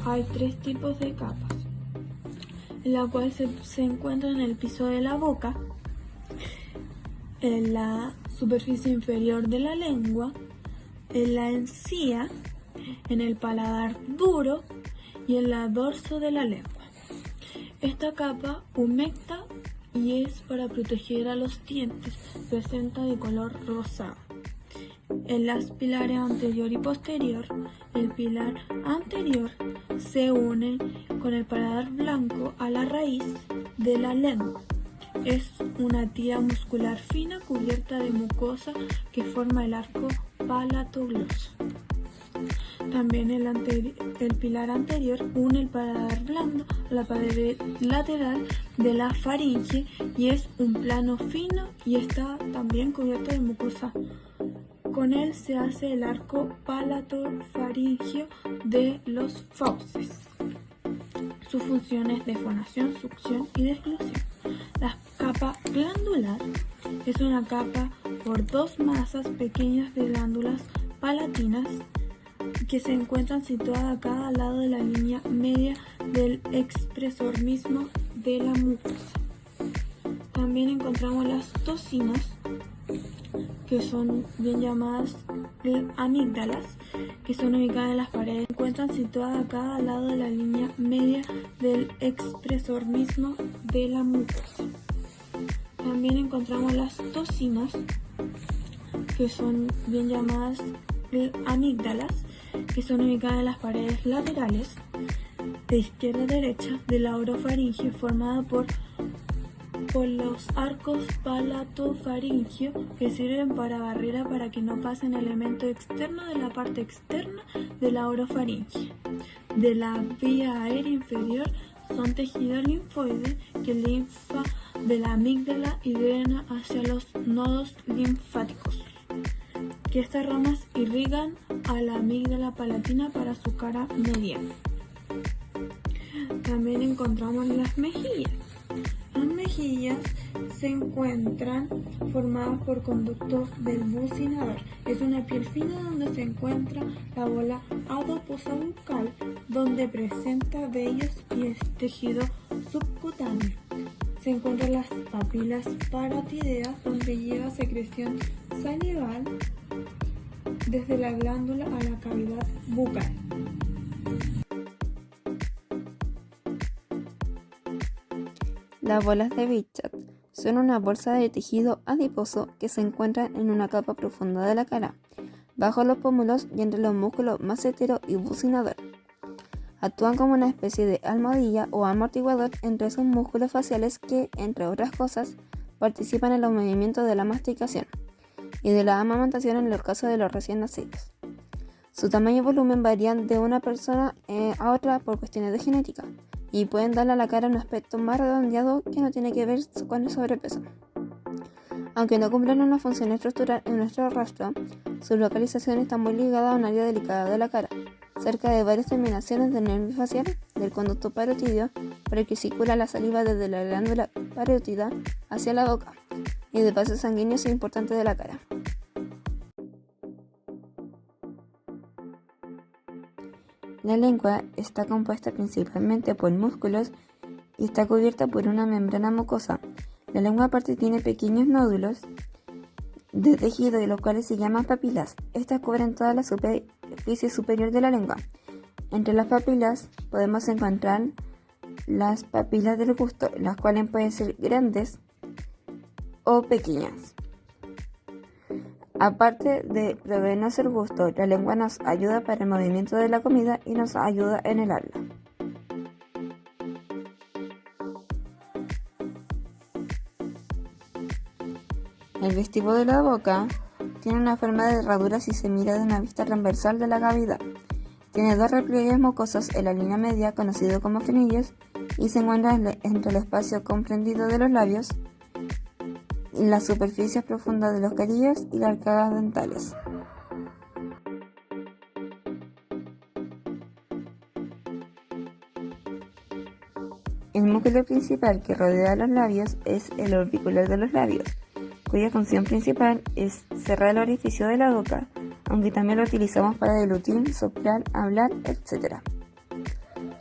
hay tres tipos de capas, en la cual se encuentra en el piso de la boca, en la superficie inferior de la lengua, en la encía, en el paladar duro y en el dorso de la lengua. Esta capa humecta y es para proteger a los dientes, presenta de color rosado. En las pilares anterior y posterior, el pilar anterior se une con el paladar blanco a la raíz de la lengua. Es una tira muscular fina cubierta de mucosa que forma el arco palatogloso. También el pilar anterior une el paladar blando a la pared lateral de la faringe y es un plano fino y está también cubierto de mucosa. Con él se hace el arco palatofaringeo de los fauces. Su función es de fonación, succión y deglución. La capa glandular es una capa por dos masas pequeñas de glándulas palatinas que se encuentran situadas a cada lado de la línea media del expresor mismo de la mucosa. También encontramos las toxinas, que son bien llamadas amígdalas, que son ubicadas en las paredes, se encuentran situadas a cada lado de la línea media del expresor mismo de la mucosa. También encontramos las toxinas, que son bien llamadas amígdalas, que son ubicadas en las paredes laterales de izquierda a derecha de la orofaringe, formada por los arcos palatofaringeo que sirven para barrera para que no pasen elementos externos de la parte externa de la orofaringe. De la vía aérea inferior son tejidos linfoides que linfa de la amígdala y drena hacia los nodos linfáticos, que estas ramas irrigan a la amígdala palatina para su cara mediana. También encontramos las mejillas. Las mejillas se encuentran formadas por conductos del bucinador. Es una piel fina donde se encuentra la bola adiposa bucal, donde presenta vellos y es tejido subcutáneo. Se encuentran las papilas parotideas, donde lleva secreción salival desde la glándula a la cavidad bucal. Las bolas de Bichat son una bolsa de tejido adiposo que se encuentra en una capa profunda de la cara, bajo los pómulos y entre los músculos massetero y bucinador. Actúan como una especie de almohadilla o amortiguador entre esos músculos faciales que, entre otras cosas, participan en los movimientos de la masticación y de la amamantación en los casos de los recién nacidos. Su tamaño y volumen varían de una persona a otra por cuestiones de genética y pueden darle a la cara un aspecto más redondeado que no tiene que ver con el sobrepeso. Aunque no cumplen una función estructural en nuestro rostro, su localización está muy ligada a un área delicada de la cara, cerca de varias terminaciones del nervio facial, del conducto parotídeo, por el que circula la saliva desde la glándula parótida hacia la boca, y de vasos sanguíneos importantes de la cara. La lengua está compuesta principalmente por músculos y está cubierta por una membrana mucosa. La lengua aparte tiene pequeños nódulos de tejido, los cuales se llaman papilas. Estas cubren toda la superficie superior de la lengua. Entre las papilas podemos encontrar las papilas del gusto, las cuales pueden ser grandes o pequeñas. Aparte de proveernos el gusto, la lengua nos ayuda para el movimiento de la comida y nos ayuda en el habla. El vestíbulo de la boca tiene una forma de herradura si se mira de una vista transversal de la cavidad. Tiene dos repliegues mucosos en la línea media, conocido como frenillos, y se encuentra entre el espacio comprendido de los labios, las superficies profundas de los carillas y las arcadas dentales. El músculo principal que rodea los labios es el orbicular de los labios, cuya función principal es cerrar el orificio de la boca, aunque también lo utilizamos para deglutir, soplar, hablar, etc.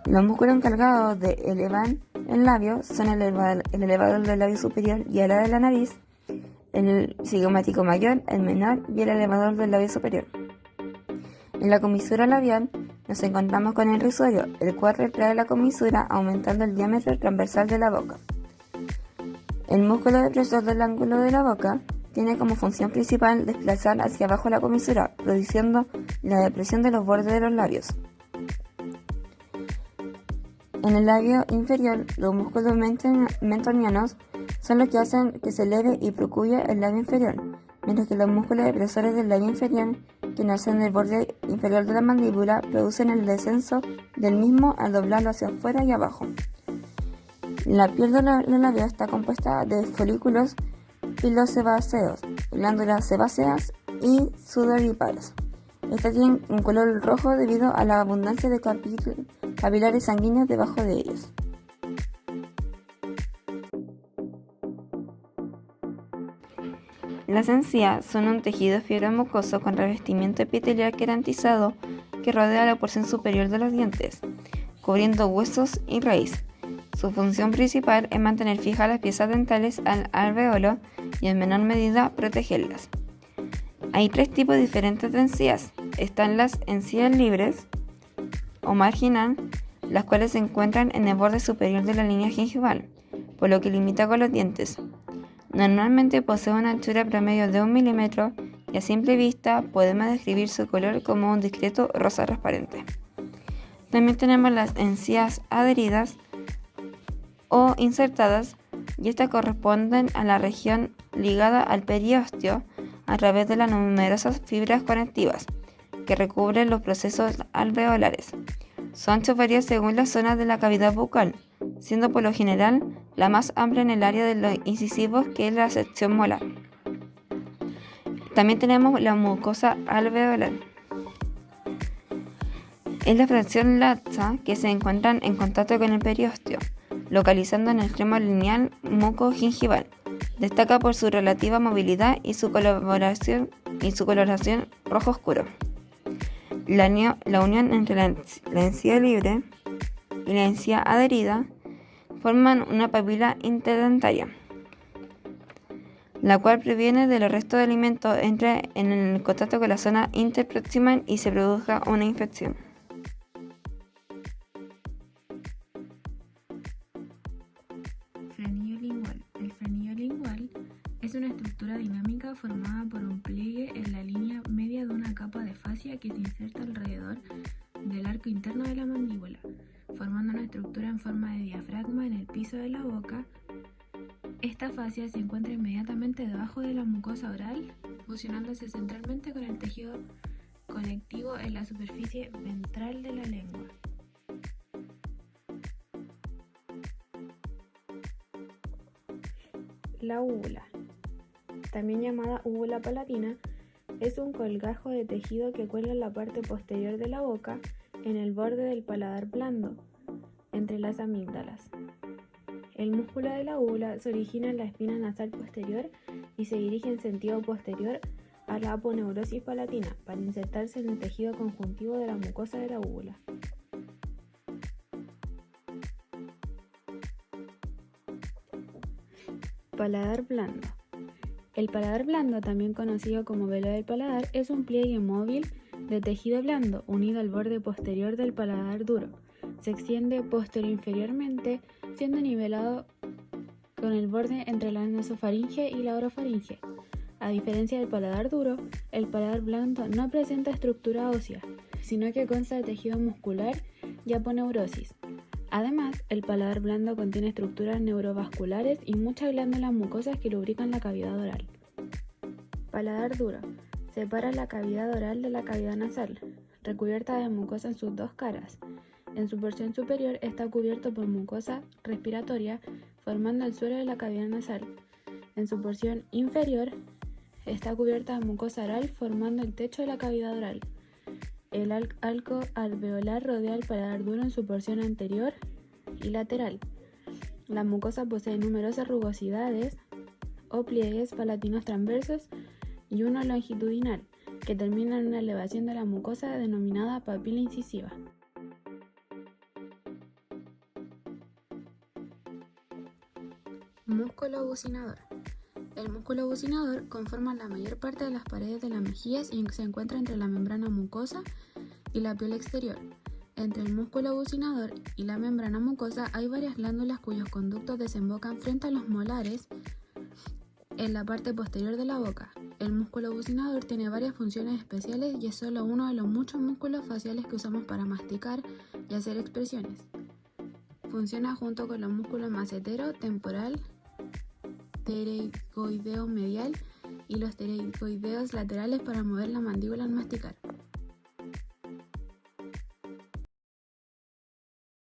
Los músculos encargados de elevar el labio son el elevador del labio superior y ala de la nariz, el cigomático mayor, el menor y el elevador del labio superior. En la comisura labial nos encontramos con el rizorio, el cual retrae la comisura aumentando el diámetro transversal de la boca. El músculo depresor del ángulo de la boca tiene como función principal desplazar hacia abajo la comisura, produciendo la depresión de los bordes de los labios. En el labio inferior, los músculos mentonianos son los que hacen que se eleve y procube el labio inferior, mientras que los músculos depresores del labio inferior, que nacen del borde inferior de la mandíbula, producen el descenso del mismo al doblarlo hacia afuera y abajo. La piel de los labios está compuesta de folículos pilosebáceos, glándulas sebáceas y sudoríparos. Estas tienen un color rojo debido a la abundancia de capilares sanguíneos debajo de ellos. Las encías son un tejido fibromucoso con revestimiento epitelial queratizado que rodea la porción superior de los dientes, cubriendo huesos y raíz. Su función principal es mantener fijas las piezas dentales al alveolo y en menor medida protegerlas. Hay tres tipos diferentes de encías. Están las encías libres o marginal, las cuales se encuentran en el borde superior de la línea gingival, por lo que limita con los dientes. Normalmente posee una anchura promedio de 1 milímetro y a simple vista podemos describir su color como un discreto rosa transparente. También tenemos las encías adheridas o insertadas, y estas corresponden a la región ligada al periósteo a través de las numerosas fibras conectivas que recubren los procesos alveolares. Su ancho varía según la zona de la cavidad bucal, siendo por lo general la más amplia en el área de los incisivos, que es la sección molar. También tenemos la mucosa alveolar. Es la fracción laxa que se encuentra en contacto con el periósteo, localizando en el extremo lineal mucogingival. Destaca por su relativa movilidad y su coloración rojo oscuro. La unión entre la encía libre y la encía adherida forman una papila interdentaria, la cual previene de los restos de alimentos entre en el contacto con la zona interproximal y se produzca una infección. Frenillo lingual. El frenillo lingual es una estructura dinámica formada por un pliegue en la línea media de una capa de fascia que se inserta alrededor del arco interno de la mandíbula, formando una estructura en forma de diafragma en el piso de la boca. Esta fascia se encuentra inmediatamente debajo de la mucosa oral, fusionándose centralmente con el tejido conectivo en la superficie ventral de la lengua. La úvula, también llamada úvula palatina, es un colgajo de tejido que cuelga en la parte posterior de la boca, en el borde del paladar blando, entre las amígdalas. El músculo de la úvula se origina en la espina nasal posterior y se dirige en sentido posterior a la aponeurosis palatina para insertarse en el tejido conjuntivo de la mucosa de la úvula. Paladar blando. El paladar blando, también conocido como velo del paladar, es un pliegue móvil de tejido blando unido al borde posterior del paladar duro. Se extiende posterior-inferiormente, siendo nivelado con el borde entre la nasofaringe y la orofaringe. A diferencia del paladar duro, el paladar blando no presenta estructura ósea, sino que consta de tejido muscular y aponeurosis. Además, el paladar blando contiene estructuras neurovasculares y muchas glándulas mucosas que lubrican la cavidad oral. Paladar duro. Separa la cavidad oral de la cavidad nasal, recubierta de mucosa en sus dos caras. En su porción superior está cubierto por mucosa respiratoria, formando el suelo de la cavidad nasal. En su porción inferior está cubierta de mucosa oral, formando el techo de la cavidad oral. El arco alveolar rodea el paladar duro en su porción anterior y lateral. La mucosa posee numerosas rugosidades o pliegues palatinos transversos y uno longitudinal, que termina en una elevación de la mucosa denominada papila incisiva. Músculo bucinador. El músculo bucinador conforma la mayor parte de las paredes de las mejillas y se encuentra entre la membrana mucosa y la piel exterior. Entre el músculo bucinador y la membrana mucosa hay varias glándulas cuyos conductos desembocan frente a los molares en la parte posterior de la boca. El músculo bucinador tiene varias funciones especiales y es solo uno de los muchos músculos faciales que usamos para masticar y hacer expresiones. Funciona junto con los músculos macetero, temporal, pterygoideo medial y los pterygoideos laterales para mover la mandíbula al masticar.